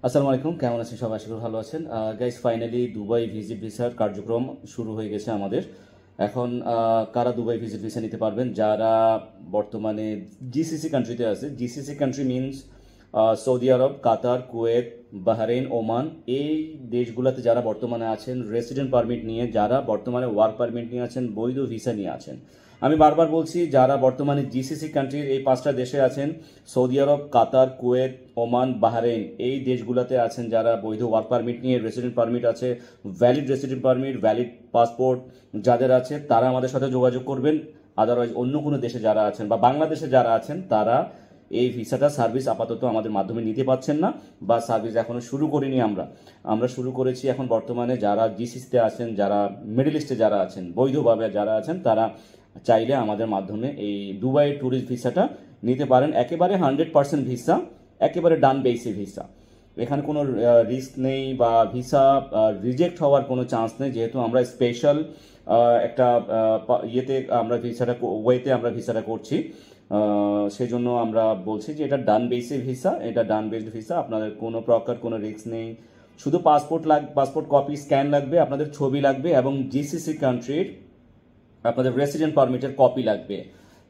আসসালামু আলাইকুম, কেমন আছেন সবাই? আশা করি ভালো আছেন। গাইস, ফাইনালি দুবাই ভিজিট ভিসার কার্যক্রম শুরু হয়ে গেছে আমাদের। এখন কারা দুবাই ভিজিট ভিসা নিতে পারবেন? যারা বর্তমানে জিসিসি কান্ট্রিতে আছে। জিসিসি কান্ট্রি মিনস সৌদি আরব, কাতার, কুয়েত, বাহরাইন, ওমান। এই দেশগুলোতে যারা বর্তমানে আছেন রেসিডেন্ট পারমিট নিয়ে, যারা বর্তমানে ওয়ার্ক পারমিট নিয়ে আছেন, বৈধ ভিসা নিয়ে আছেন। আমি বারবার বলছি, যারা বর্তমানে জিসিসি কান্ট্রির এই 5টা দেশে আছেন, সৌদি আরব, কাতার, কুয়েত, ওমান, বাহরাইন, এই দেশগুলোতে আছেন যারা বৈধ ওয়ার্ক পারমিট নিয়ে, রেসিডেন্ট পারমিট আছে, valid resident permit, valid passport যাদের আছে, তারা আমাদের সাথে যোগাযোগ করবেন। আদারওয়াইজ অন্য কোনো দেশে যারা আছেন বা বাংলাদেশে যারা আছেন, তারা এই ভিসাটা সার্ভিস আপাতত আমাদের মাধ্যমে নিতে পারছেন না, বা সার্ভিস এখনো শুরু করিনি। আমরা শুরু করেছি এখন বর্তমানে। যারা জিসিসিতে আছেন, যারা মিডল ইস্টে যারা আছেন, বৈধভাবে যারা আছেন, তারা চাইলে আমাদের মাধ্যমে এই দুবাই ট্যুরিস্ট ভিসাটা নিতে পারেন। একেবারে 100% ভিসা, একেবারে ডান বেসি ভিসা। এখানে কোনো রিস্ক নেই বা ভিসা রিজেক্ট হওয়ার কোনো চান্স নেই, যেহেতু আমরা স্পেশাল একটা ইয়েতে আমরা ভিসাটা ওয়েতে আমরা ভিসাটা করছি। সেই জন্য আমরা বলছি যে এটা ডান বেসে ভিসা, এটা ডান বেসড ভিসা। আপনাদের কোনো প্রকার কোনো রিস্ক নেই। শুধু পাসপোর্ট কপি স্ক্যান লাগবে, আপনাদের ছবি লাগবে, এবং জিসিসি কান্ট্রির আপনাদের রেসিডেন্ট পারমিটের কপি লাগবে।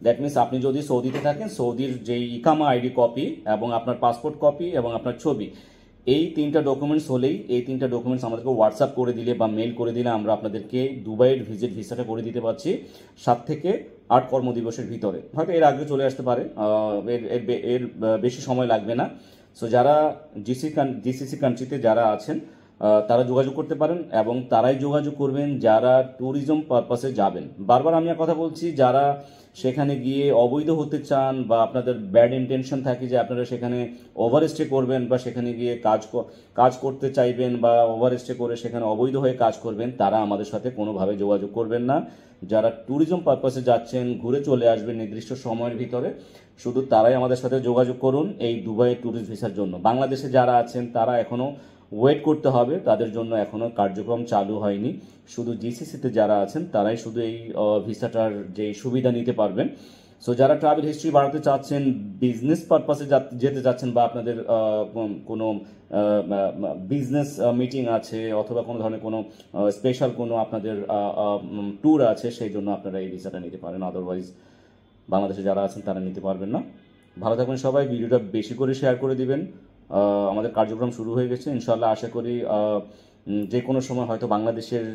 দ্যাট মিনস আপনি যদি সৌদিতে থাকেন, সৌদির যেই ইকামা আইডি কপি এবং আপনার পাসপোর্ট কপি এবং আপনার ছবি, এই 3টা ডকুমেন্টস হলেই, এই 3টা ডকুমেন্টস আমাদেরকে হোয়াটসঅ্যাপ করে দিলে বা মেল করে দিলে আমরা আপনাদেরকে দুবাইয়ের ভিজিট ভিসাটা করে দিতে পারছি 7 থেকে 8 কর্মদিবসের ভিতরে। হয়তো এর আগে চলে আসতে পারে, এর বেশি সময় লাগবে না। সো যারা জিসিসি কান্ট্রিতে যারা আছেন, তারা যোগাযোগ করতে পারেন, এবং তারাই যোগাযোগ করবেন যারা ট্যুরিজম পারপাসে যাবেন। বারবার আমি কথা বলছি, যারা সেখানে গিয়ে অবৈধ হতে চান বা আপনাদের ব্যাড ইন্টেনশন থাকে যে আপনারা সেখানে ওভার স্টে করবেন বা সেখানে গিয়ে কাজ করতে চাইবেন বা ওভার স্টে করে সেখানে অবৈধ হয়ে কাজ করবেন, তারা আমাদের সাথে কোনোভাবে যোগাযোগ করবেন না। যারা ট্যুরিজম পারপাসে যাচ্ছেন, ঘুরে চলে আসবেন নির্দিষ্ট সময়ের ভিতরে, শুধু তারাই আমাদের সাথে যোগাযোগ করুন এই দুবাই ট্যুরিস্ট ভিসার জন্য। বাংলাদেশে যারা আছেন তারা এখনও ওয়েট করতে হবে, তাদের জন্য এখনও কার্যক্রম চালু হয়নি। শুধু জিসিসিতে যারা আছেন তারাই শুধু এই ভিসাটার যে সুবিধা নিতে পারবেন। সো যারা ট্রাভেল হিস্ট্রি বাড়াতে চাচ্ছেন, বিজনেস পারপাসে যেতে চাচ্ছেন, বা আপনাদের কোনো বিজনেস মিটিং আছে অথবা কোনো ধরনের কোনো স্পেশাল কোনো আপনাদের ট্যুর আছে, সেই জন্য আপনারা এই ভিসাটা নিতে পারেন। আদারওয়াইজ বাংলাদেশে যারা আছেন তারা নিতে পারবেন না। ভালো থাকবেন সবাই, ভিডিওটা বেশি করে শেয়ার করে দিবেন। আমাদের কার্যক্রম শুরু হয়ে গেছে ইনশাল্লাহ। আশা করি যে কোনো সময় হয়তো বাংলাদেশের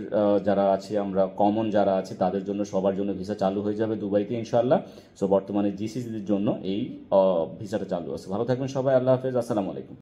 যারা আছে, আমরা কমন যারা আছে, তাদের জন্য সবার জন্য ভিসা চালু হয়ে যাবে দুবাইতে ইনশাল্লাহ। সো বর্তমানে জিসিসিদের জন্য এই ভিসাটা চালু আছে। ভালো থাকবেন সবাই, আল্লাহ হাফেজ, আসসালামু আলাইকুম।